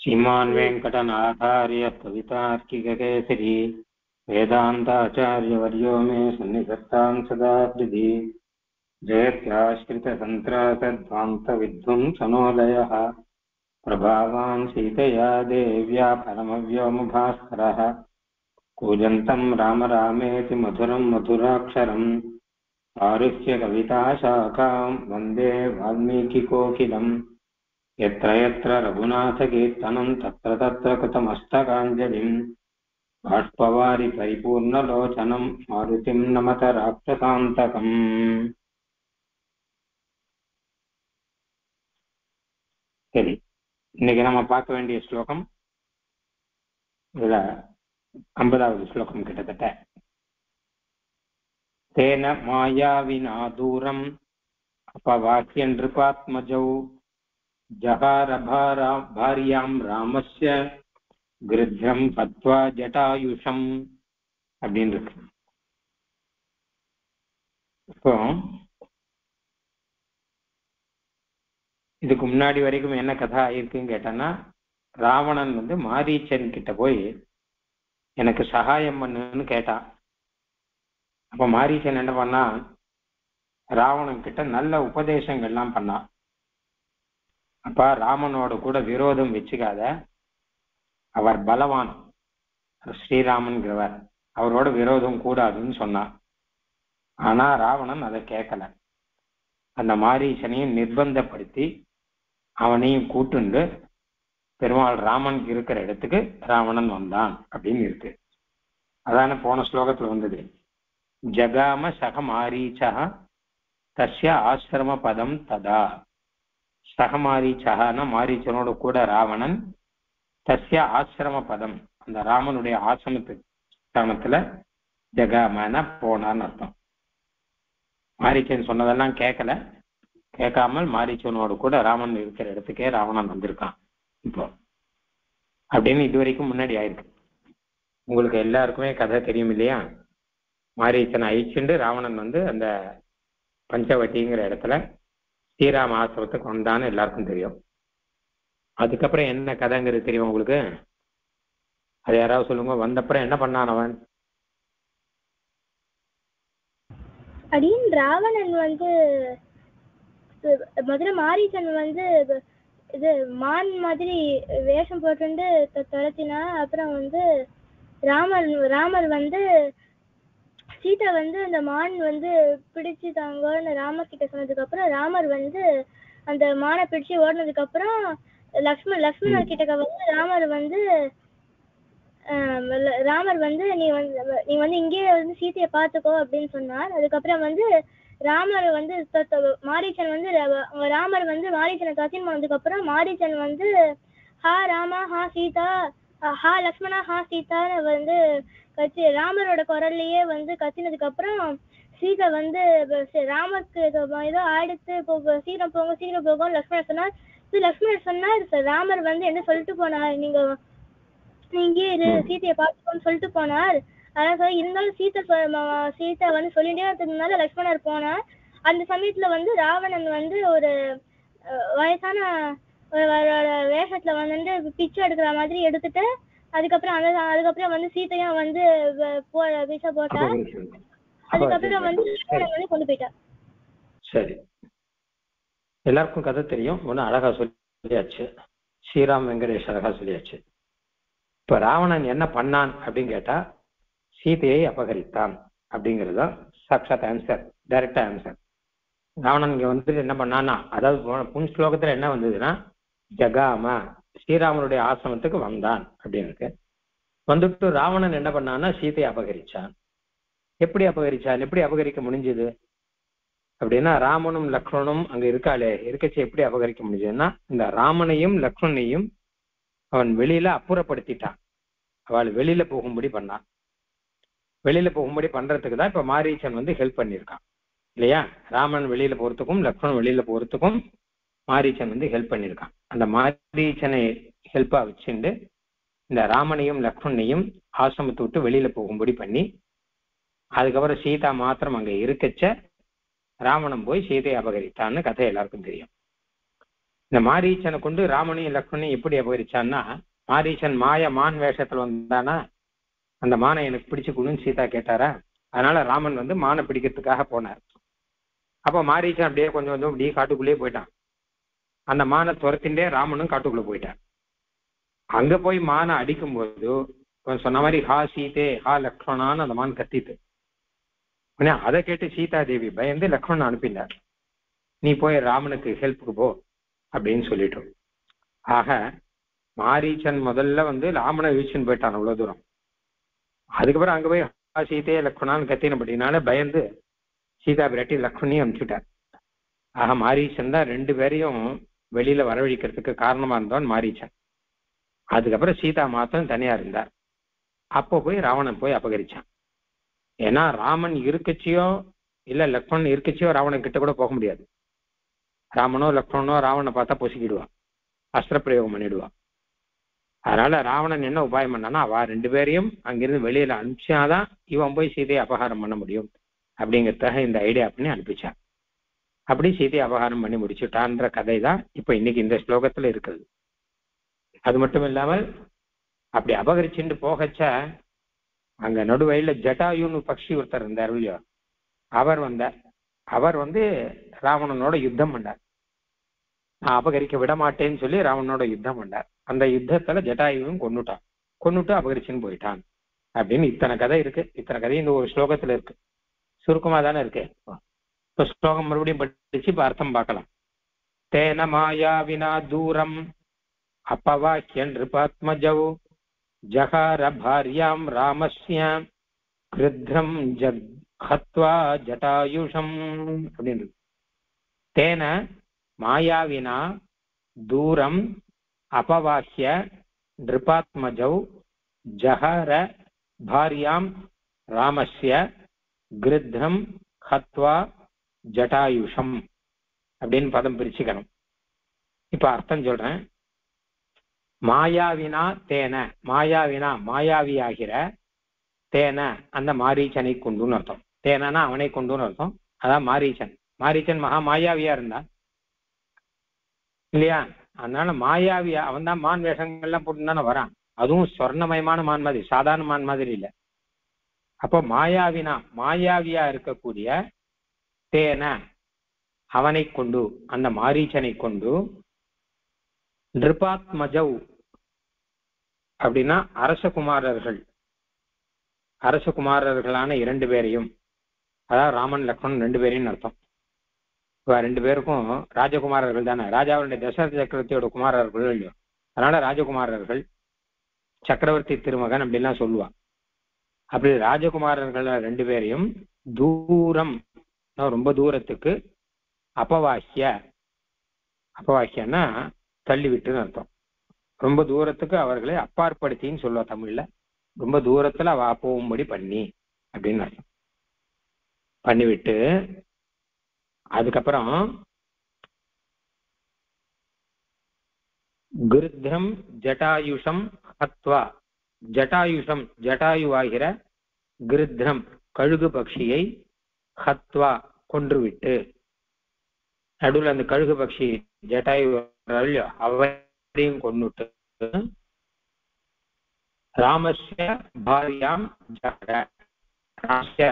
श्रीमान् वेङ्कटनाथार्य कवितार्किककेसरी वेदान्ताचार्यवर्यो मे सन्निधत्तां सदा हृदि जयत्याश्रितसन्त्रासध्वान्तविध्वंसनोदयः प्रभावान् सीतया देव्या परमव्योमभास्करः कूजन्तं राम रामेति मधुरं मधुराक्षरम् आरुह्य कविताशाखां वन्दे वाल्मीकिकोकिलम् यत्र यत्र रघुनाथकीर्तनं तत्र तत्र कृतमस्तकाञ्जलिम् बाष्पवारि परिपूर्णलोचनं मारुतिं नमत राक्षसान्तकम्. சரி, இன்னைக்கு நம்ம பார்க்க வேண்டிய ஸ்லோகம் இதுல 50வது ஸ்லோகம் கிட்டத்தட்ட. தேன மாயாவினா தூரம் अपवाक्य नृपात्मजौ जहार भार्यां रामस्य கிருத்ரம் பத்வா ஜட்டாயுஷம் அப்படின்னு இருக்கு. இப்போ இதுக்கு முன்னாடி வரைக்கும் என்ன கதை ஆயிருக்குன்னு கேட்டேன்னா, ராவணன் மாரீச்சன் கிட்ட போய் எனக்கு சகாயம் பண்ணுன்னு கேட்டான். அப்ப மாரீச்சன் என்ன பண்ணா, ராவணன் கிட்ட நல்ல உபதேசங்கள்லாம் பண்ணான். அப்ப ராமனோட கூட விரோதம் வச்சுக்காத, அவர் பலவான், ஸ்ரீராமன்கிறவர், அவரோட விரோதம் கூடாதுன்னு சொன்னான். ஆனா ராவணன் அதை கேட்கல. அந்த மாரீச்சனையும் நிர்பந்தப்படுத்தி அவனையும் கூட்டுண்டு பெருமாள் ராமன் இருக்கிற இடத்துக்கு ராவணன் வந்தான் அப்படின்னு இருக்கு. அதான போன ஸ்லோகத்துல வந்தது. ஜகாம சக மாரீச்சா தஸ்ய ஆசிரம பதம் ததா. சகமாரீச்சகான மாரீச்சனோட கூட ராவணன், தஸ்ய ஆசிரம பதம் அந்த ராமனுடைய ஆசிரமத்து ஸ்தானத்துல ஜகாமன போனான்னு அர்த்தம். மாரீச்சன் சொன்னதெல்லாம் கேட்கல, கேட்காமல் மாரீச்சனோடு கூட ராமன் இருக்கிற இடத்துக்கே ராவணன் வந்திருக்கான் இப்போ அப்படின்னு இதுவரைக்கும் முன்னாடி ஆயிருக்கு. உங்களுக்கு எல்லாருக்குமே கதை தெரியும் இல்லையா? மாரீச்சனை அழிச்சுண்டு ராவணன் அந்த பஞ்சவட்டிங்கிற இடத்துல ஸ்ரீராம ஆசிரமத்துக்கு வந்தான்னு எல்லாருக்கும் தெரியும். அதுக்கப்புறம் என்ன கதைங்கிறது தெரியும் உங்களுக்கு? அது யாராவது சொல்லுங்க. வந்தப்புறம் என்ன பண்ணான் அவன்? அடியின் ராவணன் முதல்ல மாரீச்சன் இது மான் மாதிரி வேஷம் போட்டு துரத்தினா. அப்புறம் ராமர் சீதா அந்த மான் பிடிச்சுதாங்கன்னு ராமர் கிட்ட சொன்னதுக்கு அப்புறம் ராமர் அந்த மானை பிடிச்சு ஓடினதுக்கு அப்புறம் லக்ஷ்மணர் கிட்ட ராமர் நீ இங்கேயே சீதையை பார்த்துக்கோ அப்படின்னு சொன்னார். அதுக்கப்புறம் ராமர் மாரீச்சன் ராமர் மாரீச்சனை கத்தின் போனதுக்கு அப்புறம் மாரீச்சன் ஹா ராமா ஹா சீதா ஹா லக்ஷ்மணா ஹா சீதான்னு கத்தி ராமரோட குரல்லையே கத்தினதுக்கு அப்புறம் சீதா ராமருக்கு ஏதோ ஆயிடுத்து, சீக்கிரம் போங்க சீக்கிரம் போகும் லக்ஷ்மணர் சொன்னார். லக்ஷ்மணர் சொன்னார், ராமர் என்ன சொல்லிட்டு போனார், நீங்க இங்கே சீதையை பார்த்துக்கோன்னு சொல்லிட்டு போனார். அதான் இருந்தாலும் சீதா சொல்லிட்டே இருந்ததுனால லக்ஷ்மணர் போனார். அந்த சமயத்துல ராவணன் ஒரு வயசான வேஷத்துல பிச்சை எடுக்கிற மாதிரி எடுத்துட்டு அதுக்கப்புறம் சீதையும் பிச்சை போட்டார். அதுக்கப்புறம் கொண்டு போயிட்டார். சரி, எல்லாருக்கும் கதை தெரியும். ஒன்னும் அழகா சொல்லியாச்சு, ஸ்ரீராம் வெங்கடேஷ் அழகா சொல்லியாச்சு. இப்ப ராவணன் என்ன பண்ணான் அப்படின்னு கேட்டா, சீதையை அபகரித்தான் அப்படிங்கிறதுதான் சாட்சாத் ஆன்சர், டைரக்டா ஆன்சர். ராவணன் இங்க என்ன பண்ணான்னா, அதாவது புன் ஸ்லோகத்துல என்ன வந்ததுன்னா, ஜகாம ஸ்ரீராமனுடைய ஆசிரமத்துக்கு வந்தான் அப்படின்னு இருக்கு. வந்துட்டு ராவணன் என்ன பண்ணான்னா சீதையை அபகரிச்சான். எப்படி அபகரிச்சான், எப்படி அபகரிக்க முடிஞ்சது அப்படின்னா, ராமனும் லக்ஷ்மணனும் அங்க இருக்கச்சு எப்படி அபகரிக்க முடிஞ்சதுன்னா, இந்த ராமனையும் லக்ஷ்மணனையும் அவன் வெளியில அப்புறப்படுத்திட்டான். அவள் வெளியில போகும்படி பண்ணான். வெளியில போகும்படி பண்றதுக்கு தான் இப்ப மாரீச்சன் ஹெல்ப் பண்ணியிருக்கான் இல்லையா? ராமன் வெளியில போறதுக்கும் லக்ஷ்மணன் வெளியில போறதுக்கும் மாரீச்சன் ஹெல்ப் பண்ணியிருக்கான். அந்த மாரீச்சனை ஹெல்ப்பா வச்சுண்டு இந்த ராமனையும் லக்ஷ்மணனையும் ஆசிரமத்தை விட்டு வெளியில போகும்படி பண்ணி, அதுக்கப்புறம் சீதா மாத்திரம் அங்க இருக்கச்ச ராவணன் போய் சீதையை அபகரித்தான்னு கதை எல்லாருக்கும் தெரியும். இந்த மாரீச்சனை கொண்டு ராமனையும் லக்ஷ்மணையும் எப்படி அபகரிச்சான்னா, மாரீச்சன் மான் வேஷத்துல வந்தானா, அந்த மானை எனக்கு பிடிச்சு கொடுன்னு சீதா கேட்டாரா, அதனால ராமன் வந்து மானை பிடிக்கிறதுக்காக போனார். அப்ப மாரீச்சன் அப்படியே கொஞ்சம் கொஞ்சம் அப்படியே காட்டுக்குள்ளேயே போயிட்டான். அந்த மானை துரத்தின்றே ராமனும் காட்டுக்குள்ள போயிட்டான். அங்க போய் மானை அடிக்கும் போது சொன்ன மாதிரி ஹா சீதே ஹா லக்ஷ்மணான்னு அந்த மான் கத்திட்டு, அதை கேட்டு சீதா தேவி பயந்து லக்ஷ்மணன் அனுப்பினார். நீ போய் ராமனுக்கு ஹெல்ப்புக்கு போ அப்படின்னு சொல்லிட்டோம். ஆக மாரீச்சன் முதல்ல வந்து ராமனை வீழ்ச்சின்னு போயிட்டான் அவ்வளவு தூரம். அதுக்கப்புறம் அங்க போய் சீதையே லக்ஷ்மணான்னு கத்தினபடினால பயந்து சீதா பிராட்டி லக்ஷ்மணியும் அனுப்பிச்சுட்டார். ஆக மாரீச்சன் தான் 2 பேரையும் வெளியில வரவழிக்கிறதுக்கு காரணமா இருந்தவன் மாரீச்சன். அதுக்கப்புறம் சீதா மாத்திரம் தனியா இருந்தார். அப்போ போய் ராவணன் போய் அபகரிச்சான். ஏன்னா ராமன் இருக்கச்சியோ இல்ல லக்ஷ்மணன் இருக்கச்சியோ ராவணன் கிட்ட கூட போக முடியாது. ராமனோ லக்ஷ்மணனோ ராவணனை பார்த்தா பொசுக்கிடுவான், அஸ்திர பிரயோகம் பண்ணிடுவான். அதனால ராவணன் என்ன உபாயம் பண்ணானா, அவ 2 பேரையும் அங்கிருந்து வெளியில அனுப்பிச்சாதான் இவன் போய் சீதையை அபகாரம் பண்ண முடியும் அப்படிங்கிறதுக்காக இந்த ஐடியா பண்ணி அனுப்பிச்சான். அப்படி சீதையை அபகாரம் பண்ணி முடிச்சுட்டான்ற கதை தான் இப்ப இன்னைக்கு இந்த ஸ்லோகத்துல இருக்குது. அது மட்டும் இல்லாமல் அப்படி அபகரிச்சுட்டு போகச்ச அங்க நடுவழியில ஜட்டாயுன்னு பக்ஷி ஒருத்தர் இருந்தார் இல்லையோ, அவர் வந்தார். அவர் வந்து ராவணனோட யுத்தம் பண்ணார். நான் அபகரிக்க விட மாட்டேன்னு சொல்லி ராவணனோட யுத்தம் பண்ணார். அந்த யுத்தத்துல ஜட்டாயுவும் கொன்னுட்டு அபகரிச்சுன்னு போயிட்டான் அப்படின்னு இத்தனை கதை இருக்கு. இத்தனை கதை இந்த ஒரு ஸ்லோகத்துல இருக்கு. சுருக்கமா தானே இருக்கு. இப்ப ஸ்லோகம் மறுபடியும் படிச்சு இப்ப அர்த்தம் பார்க்கலாம். தேன மாயாவினா தூரம் அப்பவாக்கிய நிருபாத்மஜௌ ஜகார பாரியாம் ராமஸ்யாம் கிருத்ரம் ஹத்வா ஜட்டாயுஷம் அப்படின்னு. தேன மாயாவினா தூரம் அபவாக்கிய நிருபாத்மஜௌ ஜஹர பாரியாம் ராமஸ்ய கிருத்ரம் ஹத்வா ஜட்டாயுஷம் அப்படின்னு பதம் பிரிச்சுக்கணும். இப்ப அர்த்தம் சொல்றேன். மாயாவினா தேன, மாயாவினா மாயாவியாகிற, தேன அந்த மாரீச்சனை கொண்டுன்னு அர்த்தம். தேனா அவனை கொண்டுன்னு அர்த்தம். அதான் மாரீச்சன். மாரீச்சன் மகா மாயாவியா இருந்தான் இல்லையா? அதனால மாயாவியா அவன் தான் மான் வேஷங்கள்லாம் போட்டு தானே வரான். அதுவும் சொர்ணமயமான மான் மாதிரி, சாதாரண மான் மாதிரி இல்லை. அப்போ மாயாவினா மாயாவியா இருக்கக்கூடிய தேன அவனை கொண்டு, அந்த மாரீச்சனை கொண்டு, நிருபாத்மஜௌ அப்படின்னா அரசகுமாரர்களான 2 பேரையும், அதாவது ராமன் லக்ஷ்மணன் 2 பேரையும் அர்த்தம். இப்ப 2 பேருக்கும் ராஜகுமாரர்கள் தானே, ராஜாவுடைய தசரத சக்கரவர்த்தியோட குமாரர்கள் இல்லையோ, அதனால ராஜகுமாரர்கள், சக்கரவர்த்தி திருமகன் அப்படின்லாம் சொல்லுவான். அப்படி ராஜகுமாரர்கள் 2 பேரையும் தூரம், ரொம்ப தூரத்துக்கு, அபவாக்கியன்னா தள்ளி விட்டுன்னு அர்த்தம். ரொம்ப தூரத்துக்கு அவர்களை அப்பாற்படுத்தின்னு சொல்லுவா தமிழ்ல. ரொம்ப தூரத்துல அவ போகும்படி பண்ணி அப்படின்னு அர்த்தம். பண்ணிவிட்டு அதுக்கப்புறம் கிருத்ரம் ஜட்டாயுஷம் ஹத்வா, ஜட்டாயுஷம் ஜட்டாயுவாகிற கிருத்ரம் கழுகு பக்ஷியை ஹத்வா கொன்றுவிட்டு, நடுவில் அந்த கழுகு பக்ஷி ஜட்டாயு அவரையும் கொன்னுட்டு, ராமஸ்ய பாரியாம் ஜஹர,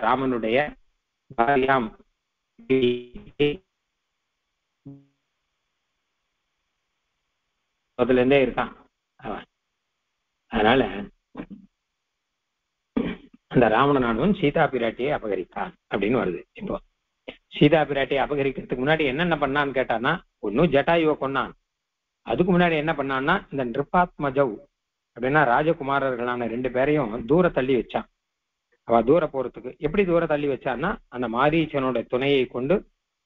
ராமனுடைய பாரியாம் அதுல இருந்தே இருக்கான் அவன். அதனால அந்த ராவணனானவன் சீதா பிராட்டியை அபகரித்தான் அப்படின்னு வருது. இப்போ சீதா பிராட்டியை அபகரிக்கிறதுக்கு முன்னாடி என்னென்ன பண்ணான்னு கேட்டான்னா, ஒன்னும் ஜட்டாயுவை கொன்னான். அதுக்கு முன்னாடி என்ன பண்ணான்னா, இந்த நிருபாத்மஜௌ அப்படின்னா ராஜகுமாரர்களான 2 பேரையும் தூர தள்ளி வச்சான். அவ தூர போறதுக்கு எப்படி தூர தள்ளி வச்சான்னா, அந்த மாரீச்சனோட துணையை கொண்டு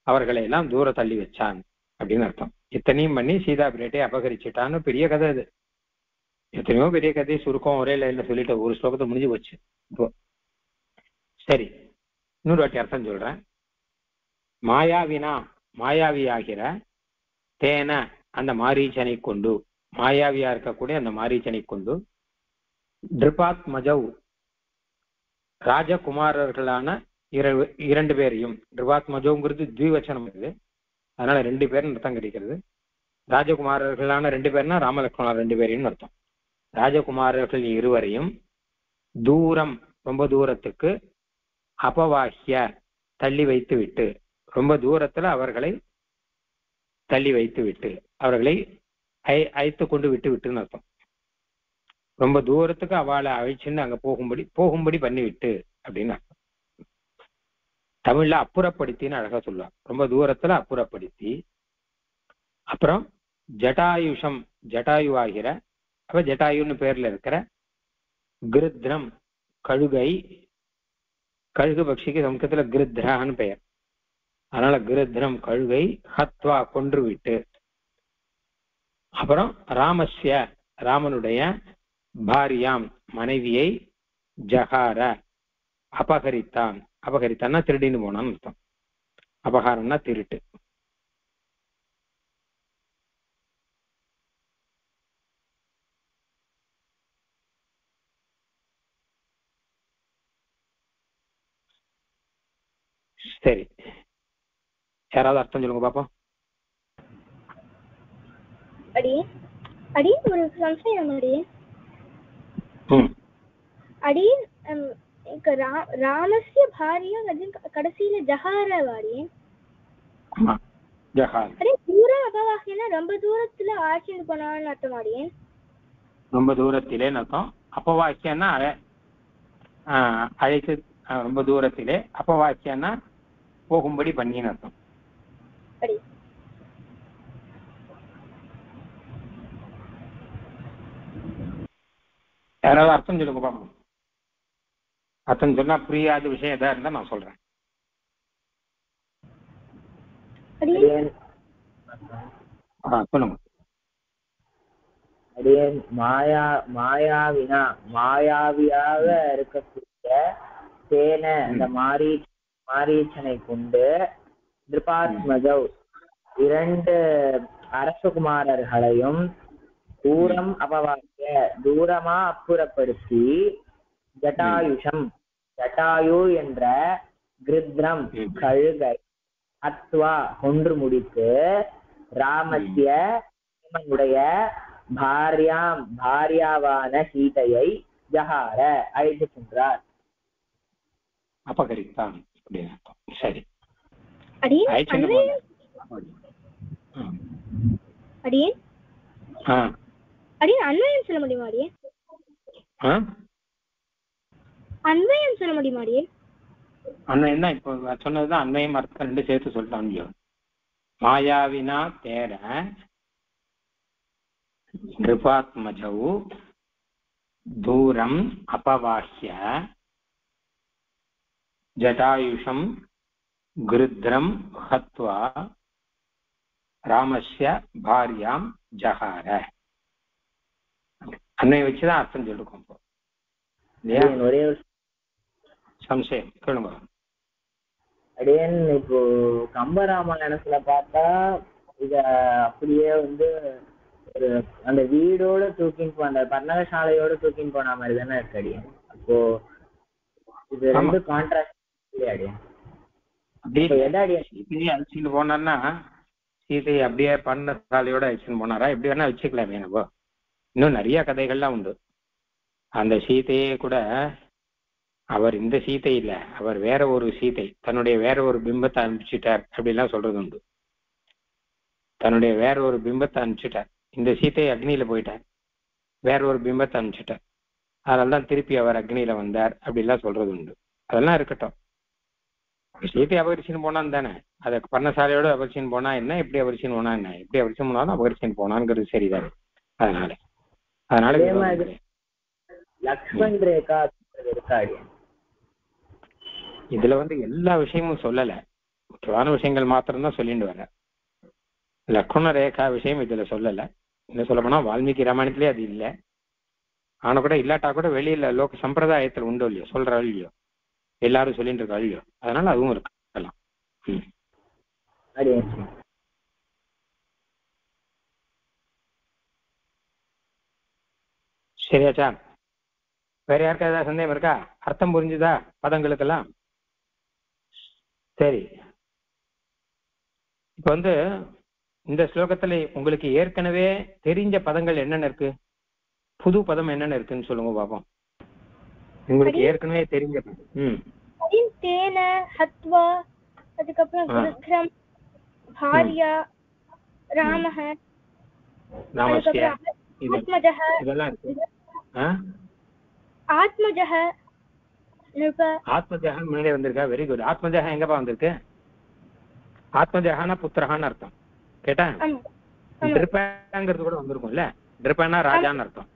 அவர்களை எல்லாம் தூர தள்ளி வச்சான் அப்படின்னு அர்த்தம். இத்தனையும் பண்ணி சீதா பிராட்டியை அபகரிச்சுட்டான்னு பெரிய கதை இது. எத்தனையோ பெரிய கதை சுருக்கம் ஒரே லைன்ல சொல்லிட்டு ஒரு ஸ்லோகத்தை முடிஞ்சு போச்சு. இப்போ சரி, இன்னொரு வாட்டி அர்த்தம் சொல்றேன். மாயாவினா மாயாவியாகிற, தேன அந்த மாரீச்சனை கொண்டு, மாயாவியா இருக்கக்கூடிய அந்த மாரீச்சனை கொண்டு, நிருபாத்மஜௌ ராஜகுமாரர்களான 2 பேரையும், நிருபாத்மஜௌங்கிறது த்விவச்சனம் இது, அதனால 2 பேரும் அர்த்தம் கிடைக்கிறது. ராஜகுமாரர்களான 2 பேர்னா ராமலக்ஷ்மணர் 2 பேரையும் அர்த்தம். ராஜகுமாரர்கள் இருவரையும் தூரம் ரொம்ப தூரத்துக்கு அபவாஹ்ய தள்ளி வைத்து விட்டு, ரொம்ப தூரத்துல அவர்களை தள்ளி வைத்து விட்டு, அவர்களை அழைத்து கொண்டு விட்டு விட்டுன்னு அர்த்தம். ரொம்ப தூரத்துக்கு அவளை அழைச்சுன்னு அங்க போகும்படி பண்ணிவிட்டு அப்படின்னு அர்த்தம். தமிழ்ல அப்புறப்படுத்தின்னு அழகா சொல்லுவாங்க. ரொம்ப தூரத்துல அப்புறப்படுத்தி. அப்புறம் ஜட்டாயுஷம், ஜட்டாயுவாகிற, அப்ப ஜட்டாயுன்னு பேர்ல இருக்கிற கிருத்ரம் கழுகை, கழுகு பக்ஷிக்கு சமஸ்கிருதத்துல கிருத்ரான்னு பெயர், அதனால கிருத்ரம் கழுகை ஹத்வா கொன்று விட்டு. அப்புறம் ராமஸ்ய ராமனுடைய பாரியாம் மனைவியை ஜகார அபகரித்தான். அபகரித்தான்னா திருடின்னு போனான்னு அர்த்தம். அபகாரம்னா திருட்டு. சரி, யாராவது அர்த்தம் சொல்லுங்க பாப்போம். அடி ஒரு சம்சயம் அடி ராமஸ்ய பாரியம் கடைசியில ஜஹார வாடி. தூரம் அபவாஹ்யனா ரொம்ப தூரத்துல ஆட்சிட்டு போனான்னு அர்த்தம் ஆடி. ரொம்ப தூரத்திலே அர்த்தம். அபவாக்கியன்னா அழைத்து, ரொம்ப தூரத்திலே. அபவாக்கியன்னா போகும்படி பண்ணின்னு அர்த்தம். யாராவது அர்த்தம் சொல்லுங்க பாப்போம். அர்த்தம் சொன்னா புரியாத விஷயம் எதா இருந்தா நான் சொல்றேன். சொல்லுங்க. மாயாவியாக இருக்கக்கூடிய சேன இந்த மாரீச்சனை கொண்டு திருபாத்மஜௌ 2 அரசகுமாரர்களையும் தூரம் அபவாக்கிய தூரமா அப்புறப்படுத்தி ஜட்டாயுஷம் ஜட்டாயு என்ற கிருத்ரம் கழுகை அத்வா கொன்று முடித்து ராமஸ்ய ராமனுடைய பாரியாவான சீதையை ஜஹார அழைத்து சென்றார். அபகரித்தான் அப்படின்னு அர்த்தம். சரி, அன்வயம் சொல்ல முடியுமா? அன்வயம் சொல்ல முடியுமா? அன்வயம் தான் இப்போ சொன்னதுதான். அன்வயம் அர்த்தம் 2 சேர்த்து சொல்லிட்டாங்க. மாயாவினா தேர நிருபாத்மஜௌ தூரம் அபவாஹ்ய ஜட்டாயுஷம் கிருத்ரம் ஹத்வா ராமஸ்ய பாரியாம் ஜஹார. அன்னை வச்சுதான் அர்த்தம் சொல்லிருக்கோம். ஒரே சம்சயம் சொல்லுங்க. அடியன் இப்போ கம்பராமாயணத்துல பார்த்தா இத அப்படியே ஒரு அந்த வீடோட தூக்கின்னு அந்த பர்ணகசாலையோட தூக்கின்னு போன மாதிரி தானே இருக்கு அடியன். அப்போ இது 2 கான்ட்ராஸ்ட் இல்லையா அடியன்? சீதையை அழிச்சுட்டு போனார்னா சீதையை அப்படியே பர்ணசாலையோட அழிச்சுன்னு போனாரா? எப்படி வேணா வச்சுக்கலாமே. நம்ம இன்னும் நிறைய கதைகள்லாம் உண்டு. அந்த சீதையே கூட அவர் இந்த சீதை இல்ல, அவர் வேற ஒரு சீதை, தன்னுடைய வேற ஒரு பிம்பத்தை அனுப்பிச்சுட்டார் அப்படிலாம் சொல்றது உண்டு. தன்னுடைய வேற ஒரு பிம்பத்தை அனுப்பிச்சுட்டார். இந்த சீதையை அக்னியில போயிட்டார், வேற ஒரு பிம்பத்தை அனுப்பிச்சுட்டார், அதனால்தான் திருப்பி அவர் அக்னியில வந்தார் அப்படிலாம் சொல்றது உண்டு. அதெல்லாம் இருக்கட்டும். சீதை அபகரிச்சுன்னு போனான்னு தானே, அதை பர்ணசாலையோட அபகரிச்சுன்னு போனா என்ன, எப்படி அபகரிச்சுன்னு போனா என்ன, எப்படி அபகரிச்சு போனாலும் அபகரிச்சுன்னு போனாங்கிறது சரிதானே. அதனால லக்ஷ்மண் ரேகா இருக்காடி. இதுல எல்லா விஷயமும் சொல்லல, முக்கியமான விஷயங்கள் மாத்திரம்தான் சொல்லிட்டு வர. லக்ஷ்மண ரேகா விஷயம் இதுல சொல்லல. இன்னும் சொல்ல போனா வால்மீகி ராமாயணத்திலே அது இல்லை. ஆனா கூட இல்லாட்டா கூட வெளியில லோக சம்பிரதாயத்துல உண்டோ இல்லையோ, சொல்ற இல்லையோ, எல்லாரும் சொல்லிட்டு இருக்கா இல்லையோ, அதனால அதுவும் இருக்கலாம். சரியாச்சா? வேற யாருக்கா ஏதாவது சந்தேகம் இருக்கா? அர்த்தம் புரிஞ்சுதா பதங்களுக்கெல்லாம்? சரி, இப்ப இந்த ஸ்லோகத்துல உங்களுக்கு ஏற்கனவே தெரிஞ்ச பதங்கள் என்னென்ன இருக்கு, புது பதம் என்னென்ன இருக்குன்னு சொல்லுங்க பாப்போம். உங்களுக்கு ஏற்கனவே தெரிஞ்ச பதம். தேன ஹத்வா, அதுக்கப்புறம் விக்ரம், பாரியா, ராமஹ, ராமஸ்ய, ஆத்மஜஹ, இதெல்லாம் இருக்கு. ஆத்மஜஹ, நிருப. ஆத்மஜஹ முன்னாடி வந்திருக்கா? Very good. ஆத்மஜஹ எங்கப்பா வந்திருக்கு? ஆத்மஜஹானா புத்திரஹான்னு அர்த்தம். கேட்டா ட்ரிப்பாங்கிறது கூட வந்திருக்கும்ல. ட்ரிப்பானா ராஜான்னு அர்த்தம்.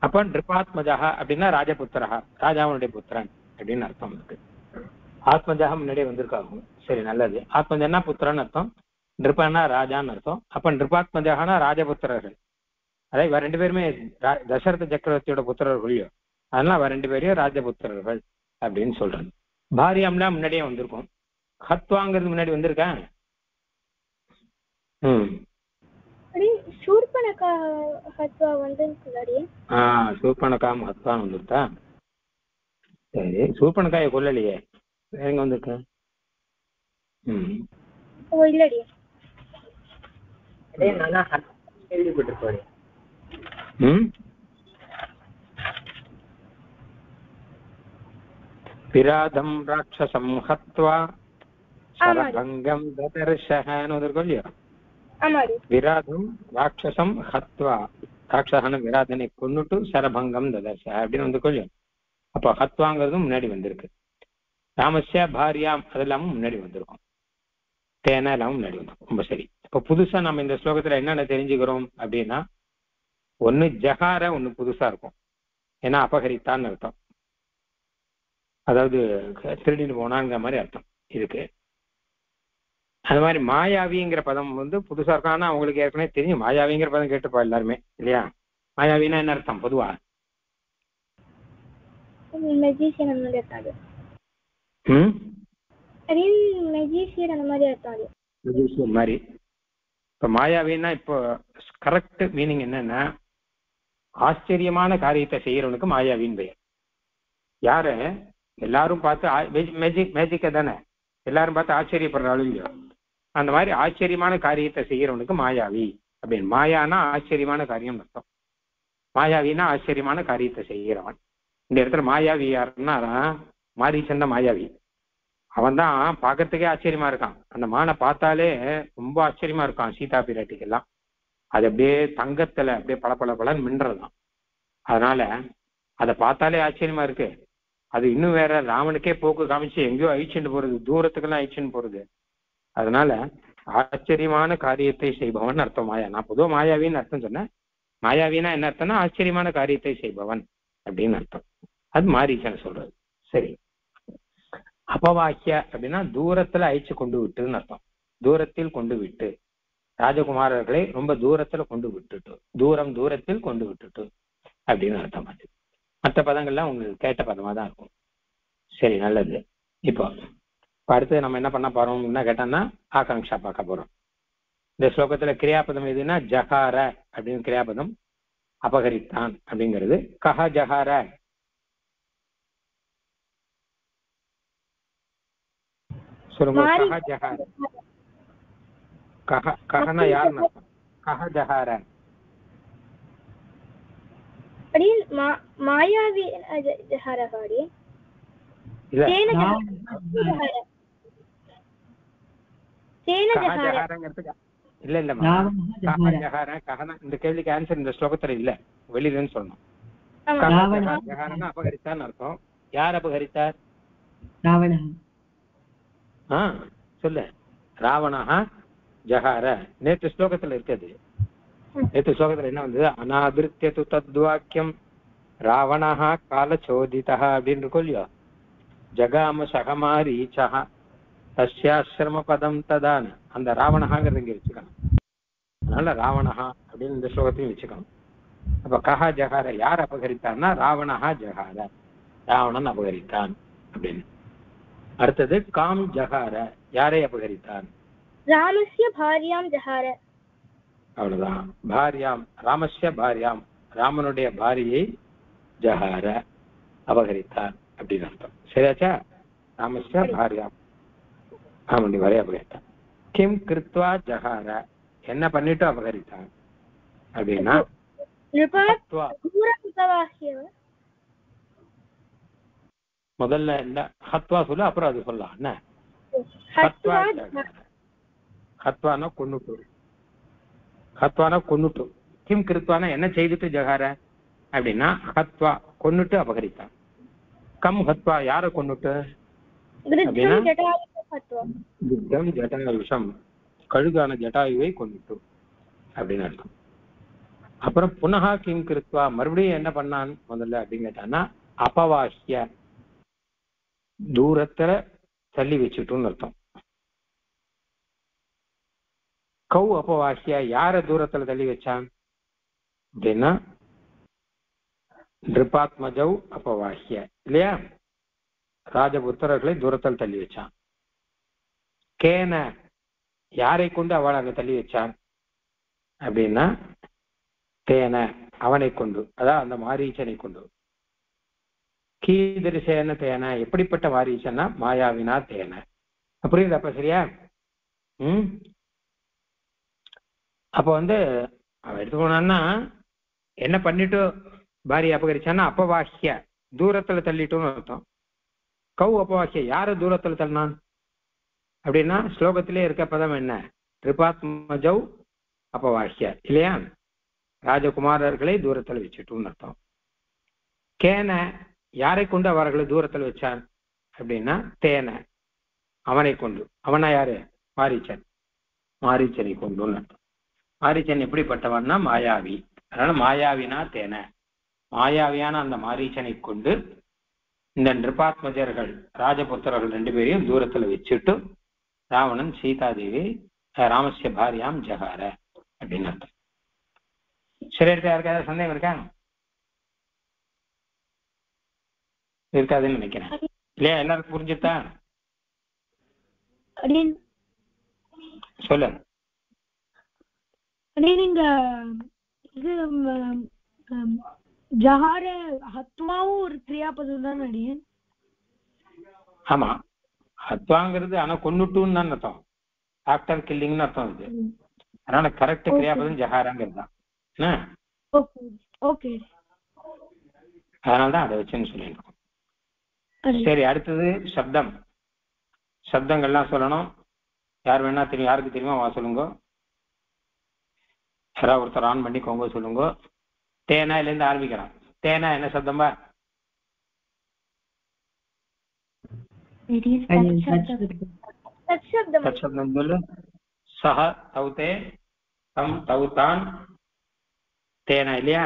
அப்ப ட்ரிபாத்மஜா அப்படின்னா ராஜபுத்திரஹா, ராஜாவுடைய புத்திரன் அப்படின்னு அர்த்தம் இருக்கு. ஆத்மஜாக முன்னாடியே வந்திருக்காகும். சரி, நல்லது. ஆத்மஜன்னா புத்திரன் அர்த்தம், ட்ரிப்பானா ராஜான்னு அர்த்தம். அப்ப ட்ரிபாத்மஜானா ராஜபுத்திரர்கள். அதாவது இவ 2 பேருமே தசரத சக்கரவர்த்தியோட புத்திரர்கள், அதனால அவ 2 பேரையும் ராஜபுத்திரர்கள் அப்படின்னு சொல்றாங்க. பாரியாம்னா முன்னாடியே வந்திருக்கும். ஹத்வாங்கிறது முன்னாடி வந்திருக்கா? சூர்பனகா ஹத்வா வந்திருக்குதாடி. சூர்பனகா ஹத்வா வந்துருக்கா? சரி, சூர்பனகாயை கொல்லலையே, எங்க வந்திருக்க? ஓ இல்லடி, கேள்விப்பட்டிருக்கோம். விராதம் ராட்சசம் ஹத்வா சரபங்கம் ததர்ஷஹன்னு வந்திருக்கோம் இல்லையா? விராதம் ராட்சசம் ஹத்வா, ராட்சசன விராதனை கொன்னுட்டு சரபங்கம் ததர்ஷ அப்படின்னு வந்திருக்கோம் இல்லையா? அப்ப ஹத்வாங்கிறதும் முன்னாடி வந்திருக்கு. ராமஸ்ய பாரியாம் அதெல்லாமும் முன்னாடி வந்திருக்கும். தேனா எல்லாமும் முன்னாடி வந்திருக்கும். ரொம்ப சரி. இப்ப புதுசா நம்ம இந்த ஸ்லோகத்துல என்னென்ன தெரிஞ்சுக்கிறோம் அப்படின்னா, ஒண்ணு ஜகார, ஒண்ணு புதுசா இருக்கும். ஏன்னா அபகரித்தான்னு அர்த்தம், அதாவது திருடிட்டு போனாங்கிற மாதிரி அர்த்தம் இருக்கு. அது மாதிரி மாயாவிங்கிற பதம் வந்து புதுசா இருக்கும். ஆனா அவங்களுக்கு ஏற்கனவே தெரியும் மாயாவிங்கிற பதம் கேட்டுப்பா எல்லாருமே இல்லையா? மாயாவினா என்ன அர்த்தம் பொதுவா? மாதிரி. இப்ப மாயாவின்னா இப்போ கரெக்ட் மீனிங் என்னன்னா, ஆச்சரியமான காரியத்தை செய்யறவனுக்கு மாயாவின் பெயர். யாரு எல்லாரும் பார்த்து மேஜிக்க தானே எல்லாரும் பார்த்து ஆச்சரியப்படுறாலும் இல்லையோ, அந்த மாதிரி ஆச்சரியமான காரியத்தை செய்யறவனுக்கு மாயாவி அப்படின்னு. மாயானா ஆச்சரியமான காரியம் அர்த்தம். மாயாவினா ஆச்சரியமான காரியத்தை செய்கிறவன். இந்த இடத்துல மாயாவி யாருன்னா மாரீச்சன் தான் மாயாவி. அவன் தான் பார்க்கறதுக்கே ஆச்சரியமா இருக்கான். அந்த மானை பார்த்தாலே ரொம்ப ஆச்சரியமா இருக்கான் சீதா பிராட்டிக்கெல்லாம். அது அப்படியே தங்கத்துல அப்படியே பளபளன்னு மின்றதுதான். அதனால அதை பார்த்தாலே ஆச்சரியமா இருக்கு. அது இன்னும் வேற ராமனுக்கே போக்கு காமிச்சு எங்கேயோ அழிச்சுட்டு போறது, தூரத்துக்கெல்லாம் அழிச்சுன்னு போறது. அதனால ஆச்சரியமான காரியத்தை செய்பவன் அர்த்தம் மாயா. நான் பொதுவாக மாயாவின்னு அர்த்தம் சொன்னேன். மாயாவினா என்ன அர்த்தம்னா ஆச்சரியமான காரியத்தை செய்பவன் அப்படின்னு அர்த்தம். அது மாரீச்சன் சொல்றது. சரி, அபவாக்கிய அப்படின்னா தூரத்துல அழிச்சு கொண்டு விட்டுன்னு அர்த்தம். தூரத்தில் கொண்டு விட்டு, ராஜகுமாரர்களை ரொம்ப தூரத்துல கொண்டு விட்டுட்டு, தூரத்தில் கொண்டு விட்டுட்டு அப்படின்னு அர்த்தம். அது மற்ற பதங்கள்லாம் உங்களுக்கு கேட்ட பதமா தான் இருக்கும். சரி, நல்லது. இப்போ அடுத்து நம்ம என்ன பண்ண போறோம் என்ன கேட்டோம்னா, ஆகாங்ஷா பார்க்க போறோம். இந்த ஸ்லோகத்துல கிரியாபதம் எதுன்னா ஜகார அப்படின்னு கிரியாபதம், அபகரித்தான் அப்படிங்கிறது. கஹ ஜகார, சொல்லுங்க. கஹ ஜகார, கஹனா யாருன்னு அர்த்தம். கஹ ஜகார மாயாவி இல்ல இல்லம்மா, இந்த கேள்விக்கு ஆன்சர் இந்த ஸ்லோகத்துல இல்ல, வெளியிலன்னு சொல்லணும். அபகரித்தான்னு அர்த்தம். யார் அபகரித்தார்? சொல்லு. ராவணா ஜகார. நேற்று ஸ்லோகத்துல இருக்குது. நேற்று ஸ்லோகத்துல என்ன வந்தது? அநாபிருத்தியது தத்வாக்கியம் ராவணா காலச்சோதிதா அப்படின்னு இருக்கும் இல்லையோ. ஜகாம சகமாரீச்சா தஸ்யாசிரம பதம் ததான. அந்த ராவணஹாங்கிறது இங்க வச்சுக்கணும். அதனால ராவணஹா அப்படின்னு இந்த ஸ்லோகத்தையும் வச்சுக்கணும். அப்ப கஹா ஜகார, யார் அபகரித்தான்னா ராவணஹா ஜகார, ராவணன் அபகரித்தான் அப்படின்னு. அடுத்தது காம் ஜகார, யாரை அபகரித்தான்? ராமஸ்ய பாரியாம் ஜகார. அவ்வளவுதான். பாரியாம், ராமஸ்ய பாரியாம், ராமனுடைய பாரியை ஜகார அபகரித்தான் அப்படின்னு அர்த்தம். சரியாச்சா? ராமஸ்ய பாரியாம், ராமனுடைய பாரியை அபகரித்தான். கிம் கிருத்வா ஜகார, என்ன பண்ணிட்டு அபகரித்தான் அப்படின்னா முதல்ல இந்த ஹத்வா சொல்லு, அப்புறம் அது சொல்லலாம். என்ன ஹத்வானா கொன்னுட்டு, ஹத்வானா கொன்னுட்டு, கிம் கிருத்வானா என்ன செய்துட்டு ஜகார அப்படின்னா ஹத்வா கொன்னுட்டு அபகரித்தான். கம் ஹத்வா யார கொன்னுட்டு அப்படின்னா ஜட்டாயுஷம் கழுகான ஜட்டாயுவை கொன்னுட்டு அப்படின்னு அர்த்தம். அப்புறம் புனகா கிம் கிருத்வா மறுபடியும் என்ன பண்ணான் முதல்ல அப்படின்னு கேட்டான்னா அபவாஹ்ய தூரத்துல தள்ளி வச்சுட்டுன்னு அர்த்தம். கௌ அபவாஹ்ய யார தூரத்துல தள்ளி வச்சான் அப்படின்னா நிருபாத்மஜௌ அபவாஹ்ய இல்லையா, ராஜபுத்திரர்களை தூரத்தில் தள்ளி வச்சான். கேன யாரை கொண்டு அவள் அங்க தள்ளி வச்சான் அப்படின்னா தேன அவனை கொண்டு, அதான் அந்த மாரீச்சனை கொண்டு. கீதரிசேன தேன எப்படிப்பட்ட மாரீச்சன்னா மாயாவினா தேன. புரியுது அப்ப சரியா? அப்ப அவன் எடுத்துக்கோனா என்ன பண்ணிட்டு பாரிய அபகரிச்சான்னா அப்பவாஹ்ய தூரத்துல தள்ளிட்டோம்னு அர்த்தம். கௌ அபவாஹ்ய யார தூரத்துல தள்ளினான் அப்படின்னா ஸ்லோகத்திலே இருக்க பதம் என்ன, திரிபாத்மஜௌ அபவாஹ்ய இல்லையா, ராஜகுமாரர்களை தூரத்தில் வச்சுட்டோம்னு அர்த்தம். கேன யாரை கொண்டு அவர்களை தூரத்தில் வச்சான் அப்படின்னா தேன அவனை கொண்டு. அவனா யாரு, மாரீச்சன், மாரீச்சனை கொண்டுன்னு அர்த்தம். மாரீச்சன் எப்படிப்பட்டவன்னா மாயாவி, அதனால மாயாவினா தேன மாயாவியான அந்த மாரீச்சனை கொண்டு இந்த நிருபாத்மஜர்கள் ராஜபுத்திரர்கள் 2 பேரையும் தூரத்துல வச்சுட்டு ராவணன் சீதாதேவி ராமஸ்ய பாரியாம் ஜகார அப்படின்னு அர்த்தம். சரி, யாருக்காவது சந்தேகம் இருக்கா? இருக்காதுன்னு நினைக்கிறேன் இல்லையா? எல்லாருக்கும் புரிஞ்சுட்டா? சொல்லு. நீங்க இது ஜஹார ஹத்வாவும் ஒரு கிரியாபதம் தான் அடியேன். ஆமா, ஹத்வாங்கிறது ஆனா கொன்னுட்டுன்னு தான் அர்த்தம், ஆஃப்டர் கில்லிங்னு அர்த்தம் இது. அதனால கரெக்ட் கிரியாபதம் ஜஹாராங்கிறது தான். அதனால்தான் அதை வச்சுன்னு சொல்லியிருக்கோம். சரி, அடுத்தது சப்தம். சப்தங்கள்லாம் சொல்லணும். யார் வேணா தெரியும், யாருக்கு தெரியுமா வா சொல்லுங்க. யாராவது ஒருத்தர் ஆன் பண்ணிக்கோங்க, சொல்லுங்க. தேனா இருந்து ஆரம்பிக்கலாம். தேனா என்ன சப்தம்பா? சப்தம் சொல்லு. சஹ தௌதே தம் தௌதான் தேனா இல்லையா?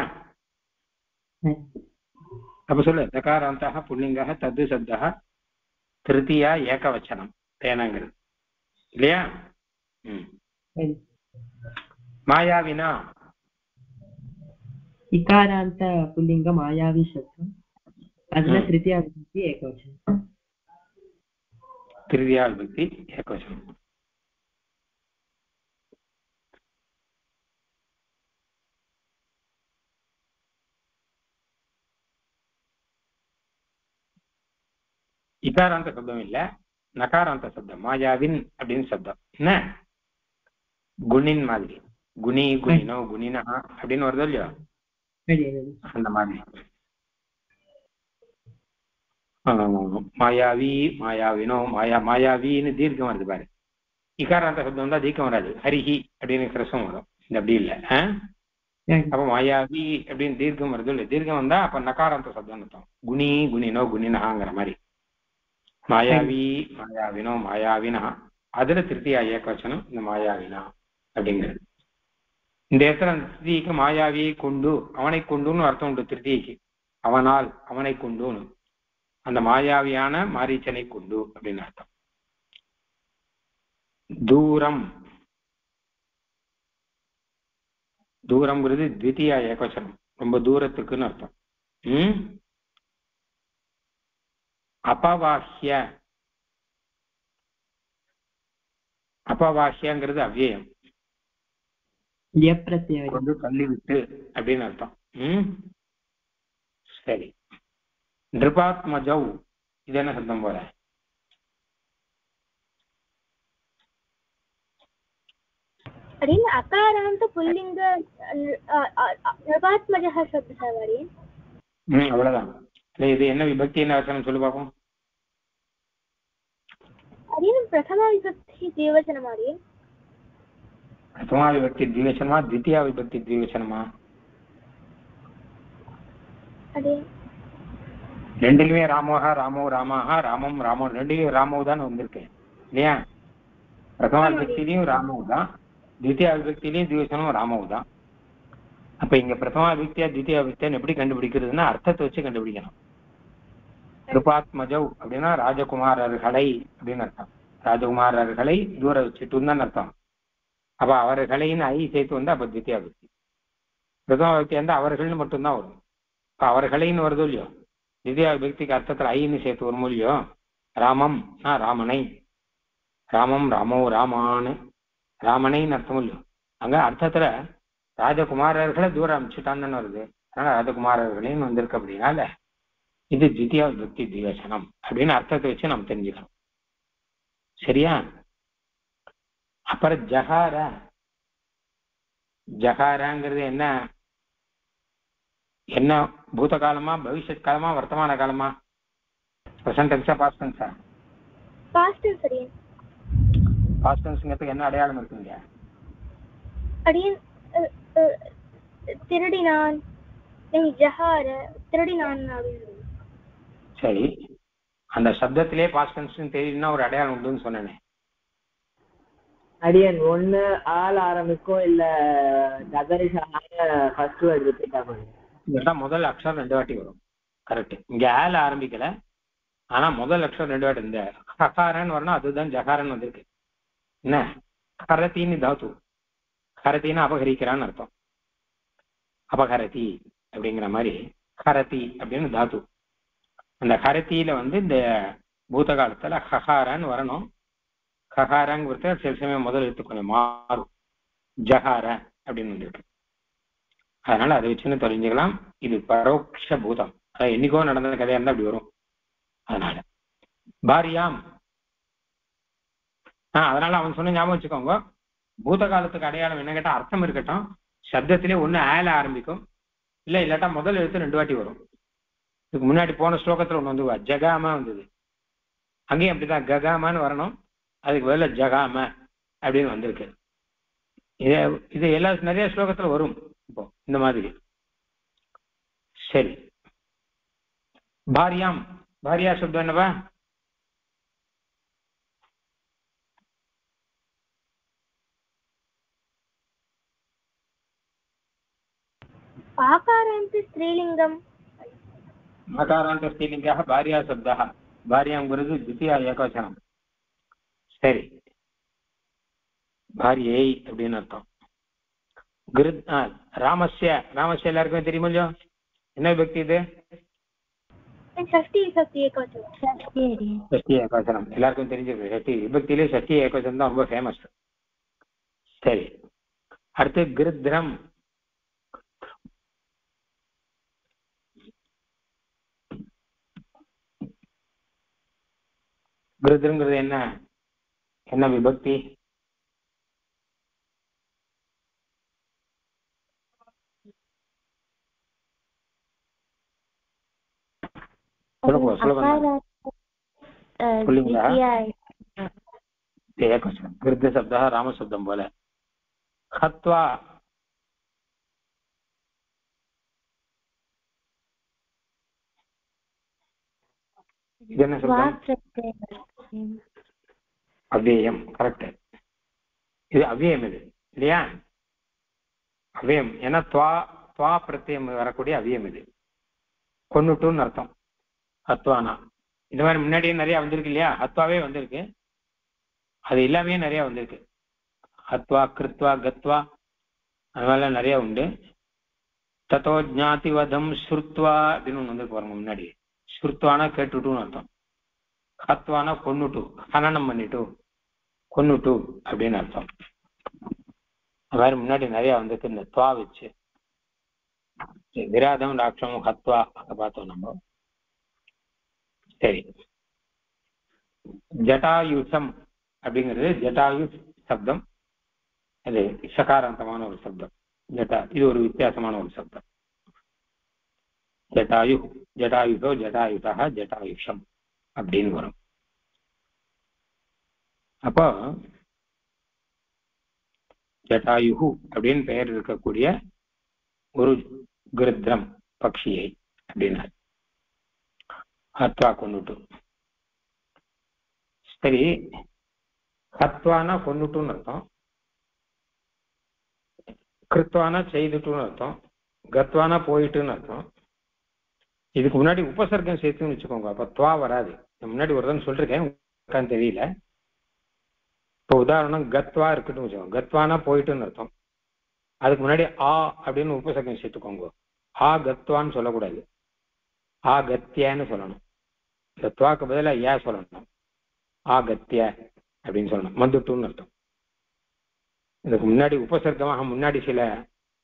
அப்ப சொல்லு. தகாராந்தः புல்லிங்கः தத்து சப்தः திருத்தியா ஏகவச்சனம் தேனாங்கிறது இல்லையா? மாயாவினா இகாராந்த புல்லிங்க மாயாவி சப்தம், அதுல திருத்தியா விபக்தி ஏகவச்சனம். திருத்தியா விபக்தி ஏகவச்சனம். இகாராந்த சப்தம் இல்ல, நகாராந்த சப்தம். மாயாவின் அப்படின்னு சப்தம் என்ன, குணின் மாதிரி. குணி குணினோ குணினா அப்படின்னு வருதோ இல்லையோ, அந்த மாதிரி. மாயாவி மாயாவினோ மாயாவின்னு தீர்க்கம் வருது பாரு. இகாராந்த சப்தம் தான் தீர்க்கம் வராது. ஹரிஹி அப்படின்னு கிரசம் வரும். இந்த அப்படி இல்லை. அப்ப மாயாவி அப்படின்னு தீர்க்கம் வருது இல்லை. தீர்க்கம் வந்தா அப்ப நகாராந்த சப்தம் அர்த்தம். குணி குணினோ குணினஹாங்கிற மாதிரி. மாயாவி மாயாவினோ மாயாவினா, அதுல திருத்தியா ஏகவச்சனம் இந்த மாயாவினா அப்படிங்கிறது. இந்த இடத்துல அந்த திருத்திக்கு மாயாவியை கொண்டு அவனை கொண்டுன்னு அர்த்தம் உண்டு. திருத்திக்கு அவனால் அவனை கொண்டுன்னு, அந்த மாயாவியான மாரீச்சனை கொண்டு அப்படின்னு அர்த்தம். தூரம், தூரம்ங்கிறது த்விதியா ஏகவச்சனம், ரொம்ப தூரத்துக்குன்னு அர்த்தம். அபவாஹ்ய, அபவாஹ்யங்கிறது அவ்யயம், கொண்டு தள்ளிவிட்டு அப்படின்னு அர்த்தம். சரி, நிருபாத்மஜௌ இது என்ன சப்தம் போல? अडीन अकारांत पुल्लिंग नृपात्मजः शब्दः अडीन அவ்வளவுதான். இல்லை இது என்ன விபக்தி என்ன வசனம் சொல்லு பார்ப்போம். अडीन प्रथमा विभक्ति द्विवचनम् अडीन प्रथमा विभक्ति द्विवचनமா द्वितीया विभक्ति द्विवचनமா? अडीन ரெண்டுலயுமே ராமோஹா ராமோ ராமாஹா ராமம் ராமோ ரெண்டுலயும் ராமோ தான் வந்திருக்கு இல்லையா? பிரதமா விபக்திலையும் ராமோ தான், द्वितीया விபக்திலையும் द्विवचனம் ராமோ தான். அப்ப இங்க பிரதமா விபக்தியா द्वितीया விபக்தியான்னு எப்படி கண்டுபிடிக்கிறதுன்னா அர்த்தத்தை வச்சு கண்டுபிடிக்கணும். கிருபாத்மஜவ் அப்படின்னா ராஜகுமாரர்களை அப்படின்னு அர்த்தம். ராஜகுமாரர்களை தூர வச்சுட்டுன்னு தான் அர்த்தம். அப்ப அவர்களைன்னு ஐ சேர்த்து வந்து அப்ப द्वितीया விபக்தி. பிரதமா விபக்தி வந்து அவர்கள்னு மட்டும்தான் வரும். இப்ப அவர்களைன்னு வருதோ இல்லையோ, द्वितीया விபக்திக்கு அர்த்தத்துல ஐன்னு சேர்த்து வரும் இல்லையோ. ராமம் ராமனை, ராமம் ராமோ ராமான்னு ராமனைன்னு அர்த்தம் இல்லையோ. அங்க அர்த்தத்துல ராஜகுமாரர்களை தூரம் அனுப்பிச்சுட்டான்னு வருது. அதனால ராஜகுமாரர்களையும் வந்திருக்கு. அப்படின்னால இது द्वितीया விபக்தி द्विवचனம் அப்படின்னு அர்த்தத்தை வச்சு நம்ம தெரிஞ்சுக்கணும். சரியா? அப்புறம் ஜகார, ஜகாராங்கிறது என்ன? என்ன பூத காலமா, பவிஷ்யத் காலமா, வர்த்தமான காலமா? பிரசன்ட் டென்ஸா பாஸ்ட் டென்ஸா? பாஸ்ட் டென்ஸ் அடியன். பாஸ்ட் டென்ஸ்ங்கிறதுக்கு என்ன அடையாளம் இருக்குங்க? அடியன் திருடினான், ஜஹார திருடினான் அப்படின்னு. சரி, அந்த சப்தத்திலே பாஸ்ட் டென்ஸ் தெரியுதுன்னா ஒரு அடையாளம் உண்டுன்னு சொன்னேனே. அடியன் ஒண்ணு ஆள் ஆரம்பிக்கும் இல்ல தகரிஷால ஃபர்ஸ்ட் வேர்ட் ரிப்பீட் ஆகும். இதுதான் முதல் அக்ஷரம் 2 வாட்டி வரும். கரெக்ட். இங்க ஆல ஆரம்பிக்கல, ஆனா முதல் அக்ஷரம் 2 வாட்டி. இந்த ஹகாரன் வரணும், அதுதான் ஜகாரன் வந்திருக்கு. என்ன? ஹரத்தின்னு தாத்து. ஹரத்தின்னு அபகரிக்கிறான்னு அர்த்தம். அபகரதி அப்படிங்கிற மாதிரி ஹரதி அப்படின்னு தாத்து. அந்த ஹரத்தியில வந்து இந்த பூத காலத்துல ஹகாரன்னு வரணும். ஹகாரங்கிறத சில சமயம் முதல் எழுத்து கொஞ்சம் மாறும். ஜகார அப்படின்னு வந்திருக்கு. அதனால அதை வச்சுன்னு தெரிஞ்சுக்கலாம். இது பரோட்ச பூதம். அதான் என்னைக்கோ நடந்த கதையா இருந்தா அப்படி வரும். அதனால பாரியாம். அதனால அவன் சொன்ன ஞாபகம் வச்சுக்கோங்க. பூத காலத்துக்கு அடையாளம் என்ன கேட்டா அர்த்தம் இருக்கட்டும். சப்தத்திலே ஒண்ணு ஆல ஆரம்பிக்கும், இல்ல இல்லாட்டா முதல் எழுத்து 2 வாட்டி வரும். இதுக்கு முன்னாடி போன ஸ்லோகத்துல ஒண்ணு வந்து ஜகாமா வந்தது. அங்கேயும் அப்படிதான் ககாமான்னு வரணும், அதுக்கு பதில ஜகாம அப்படின்னு வந்திருக்கு. இது எல்லா நிறைய ஸ்லோகத்துல வரும் இப்போ இந்த மாதிரி. சரி, பாரியாம். பாரியா சப்தம் என்னவா? आकारान्त स्त्रीलिङ्गम्. आकारान्त स्त्रीलिङ्गः भार्या शब्दः. भार्याङ्गुरुः द्वितीया ஏகவசனம். சரி, பாரியை அப்படின்னு அர்த்தம். ராமஸ்ய, ராமஸ்ய எல்லாருக்கும் தெரியுமா இல்லையோ? என்ன விபக்தி இது? षष्ठी विभक्ति एकवचनं. षष्ठी ஏகவசனம் எல்லாருக்கும் தெரிஞ்சிருக்கு. ஷஷ்டி விபக்தியிலே ஷஷ்டி ஏகவசனம் தான் ரொம்ப ஃபேமஸ். சரி, அடுத்து கிருத்ரம். கிருத்ரங்கிறது என்ன? என்ன விபக்தி? கிருத்த சப்தா ராம சப்தம் போல. ஹத்வா. இது என்ன சப்தம்? அவ்வியம். கரெக்ட். இது அவ்வியம் இது இல்லையா? அவ்வியம். ஏன்னா துவா பிரத்யம் வரக்கூடிய அவ்வியம் இது. கொன்னுட்டுன்னு அர்த்தம். ஹத்வானா இந்த மாதிரி முன்னாடியே நிறைய வந்திருக்கு இல்லையா? ஹத்வாவே வந்திருக்கு, அது எல்லாமே நிறைய வந்திருக்கு. ஹத்வா, கிருத்வா, கத்வா, அது மாதிரிலாம் நிறைய உண்டு. தத்தோ ஜாதி வதம் ஸ்ருத்வா அப்படின்னு ஒன்று வந்துருக்கு பாருங்க முன்னாடி. ஸ்ருத்வானா கேட்டுட்டுன்னு அர்த்தம். ஹத்வானா கொன்னுட்டு, ஹனனம் பண்ணிட்டு, கொன்னுட்டு அப்படின்னு அர்த்தம். அது மாதிரி முன்னாடி நிறைய வந்திருக்கு இந்த துவா வச்சு. விராதம் ராட்சம் ஹத்வா அதை பார்த்தோம் நம்ம. சரி, ஜட்டாயுஷம் அப்படிங்கிறது ஜட்டாயு சப்தம். அது சகாராந்தமான ஒரு சப்தம். ஜட்டா இது ஒரு வித்தியாசமான ஒரு சப்தம். ஜட்டாயு, ஜட்டாயுதோ, ஜட்டாயுதா, ஜட்டாயுஷம் அப்படின்னு வரும். அப்போ ஜட்டாயுகு அப்படின்னு பெயர் இருக்கக்கூடிய ஒரு கிருத்ரம் பக்ஷியை அப்படின்னா ஹத்வா கொண்டுட்டு. சரி, ஹத்வானா கொண்டுட்டுன்னு அர்த்தம், கிருத்வானா செய்துட்டுன்னு அர்த்தம், கத்வானா போயிட்டுன்னு அர்த்தம். இதுக்கு முன்னாடி உபசர்க்கம் சேர்த்துன்னு வச்சுக்கோங்க, அப்ப துவா வராது. முன்னாடி ஒரு தான் சொல்லிருக்கேன், தெரியல. இப்போ உதாரணம் கத்வா இருக்குன்னு வச்சுக்கோங்க, கத்வானா போயிட்டுன்னு அர்த்தம். அதுக்கு முன்னாடி ஆ அப்படின்னு உபசர்க்கம் சேர்த்துக்கோங்க. ஆ கத்வான்னு சொல்லக்கூடாது, ஆ கத்தியன்னு சொல்லணும். இந்த துவாக்கு பதிலாக ஏன் சொல்லணும், ஆ கத்திய அப்படின்னு சொல்லணும். வந்துட்டுன்னு அர்த்தம். இதுக்கு முன்னாடி உபசர்க்கமாக முன்னாடி சில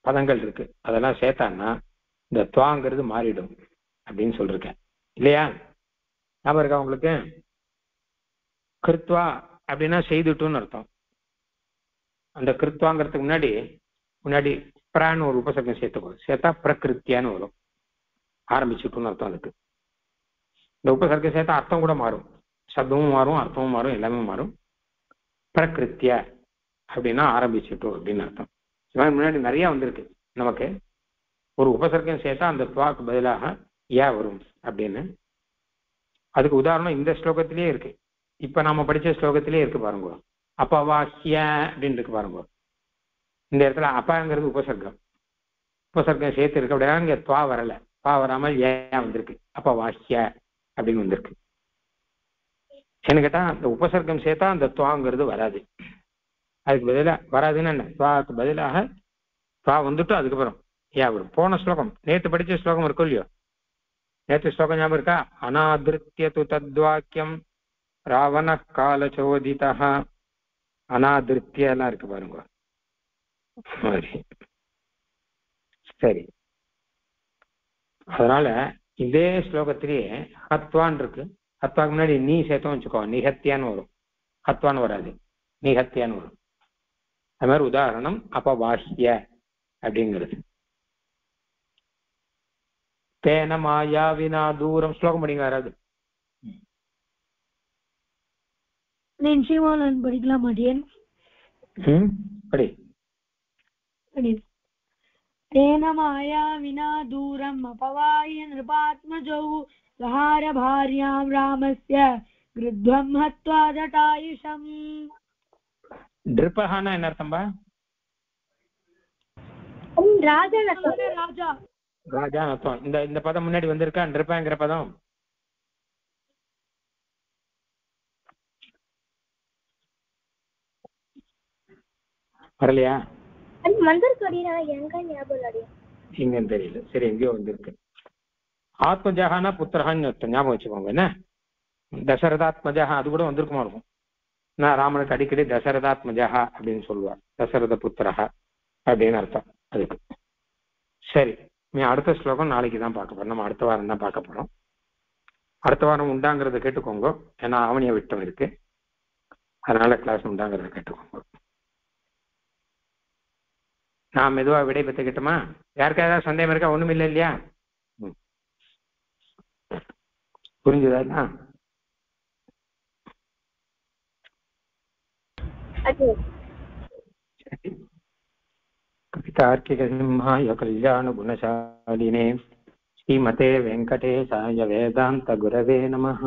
பதங்கள் இருக்கு, அதெல்லாம் சேர்த்தான்னா இந்த துவாங்கிறது மாறிடும் அப்படின்னு சொல்லிருக்கேன் இல்லையா? ஞாபகம் இருக்கா உங்களுக்கு? கிருத்வா அப்படின்னா செய்துட்டுன்னு அர்த்தம். அந்த கிருத்வாங்கிறதுக்கு முன்னாடி பிரான்னு ஒரு உபசர்க்கம் சேர்த்தா பிரகிருத்தியான்னு வரும், ஆரம்பிச்சுட்டுன்னு அர்த்தம். அதுக்கு இந்த உபசர்க்கம் சேர்த்தா அர்த்தம் கூட மாறும், சப்தமும் மாறும், அர்த்தமும் மாறும், எல்லாமே மாறும். பிரகிருத்திய அப்படின்னா ஆரம்பிச்சுட்டு அப்படின்னு அர்த்தம். முன்னாடி நிறைய வந்திருக்கு நமக்கு. ஒரு உபசர்க்கம் சேர்த்தா அந்த துவாக்கு பதிலாக ஏன் வரும் அப்படின்னு. அதுக்கு உதாரணம் இந்த ஸ்லோகத்திலேயே இருக்கு, இப்ப நாம படிச்ச ஸ்லோகத்திலேயே இருக்கு பாருங்க. அப்பவாஹ்ய அப்படின்னு இருக்கு பாருங்க. இந்த இடத்துல அப்பாங்கிறது உபசர்க்கம் சேர்த்து இருக்கு, அப்படின்னா இங்க துவா வரல, துவா வராமல் ஏன் வந்திருக்கு, அப்பவாஹ்ய அப்படின்னு வந்திருக்கு. என்ன கேட்டா அந்த உபசர்க்கம் சேர்த்தா அந்த துவாங்கிறது வராது. அதுக்கு பதிலாக வராதுன்னு என்ன, துவாக்கு பதிலாக துவா வந்துட்டு அதுக்கப்புறம் ஏன் வரும். போன ஸ்லோகம் நேற்று படிச்ச ஸ்லோகம் இருக்கும் இல்லையோ, நேற்று ஸ்லோகம் ஞாபகம் இருக்கா? அநாதிருத்திய து தத்வாக்கியம் ராவண காலச்சோதிதா, அநாதிருத்திய எல்லாம் இருக்கு பாருங்க. சரி, அதனால இதே ஸ்லோகத்திலேயே ஹத்வான் இருக்கு. ஹத்வாக்கு முன்னாடி நீ சேர்த்தோம் வச்சுக்கோ, நிகத்தியான்னு வரும், ஹத்வான்னு வராது, நிகத்தியான்னு வரும். அது மாதிரி உதாரணம் அப்பவாஹ்ய அப்படிங்கிறது. தேன மாயாவினா தூரம். ஸ்லோகம் படிங்க யாராவது. படிக்கலாம் மாட்டேன். படி. தேன மாயாவினா தூரம் அபவாஹ்ய நிருபாத்மஜௌ சஹார பார்யாம் ராமஸ்ய கிருத்வம் ஹத்வா ஜட்டாயுஷம். நிருபஹானா என்ன அர்த்தம்பா? ராஜா. ராஜா அர்த்தம். இந்த பதம் முன்னாடி வந்திருக்கா, நிருபங்கிற பதம்? வரலையா? எங்கன்னு தெரியல. சரி, எங்கேயோ வந்திருக்கு. ஆத்மஜானா புத்திரஹான்னு அர்த்தம், ஞாபகம் வச்சுக்கோங்க. என்ன தசரதாத்மஜா அது கூட வந்திருக்குமா இருக்கும். நான் ராமனுக்கு அடிக்கடி தசரதாத்மஜா அப்படின்னு சொல்லுவார், தசரத புத்திரஹா அப்படின்னு அர்த்தம் அதுக்கு. சரி, அடுத்த ஸ்லோகம் நாளைக்கு தான் பார்க்க போறோம். நம்ம அடுத்த வாரம் தான் பார்க்க போறோம். அடுத்த வாரம் உண்டாங்கிறத கேட்டுக்கோங்க, ஏன்னா ஆவணிய விட்டம் இருக்கு, அதனால கிளாஸ் உண்டாங்கிறத கேட்டுக்கோங்க. நான் மெதுவா விடை பெற்றுக்கிட்டோமா? யாருக்கா ஏதாவது சந்தேகம் இருக்கா? ஒண்ணும் இல்லை இல்லையா? புரிஞ்சுதா? கவிதார்க்கிகசிம்ஹாய கல்யாண குணசாலினே ஸ்ரீமதே வெங்கடேசாய வேதாந்த குரவே நமஹ.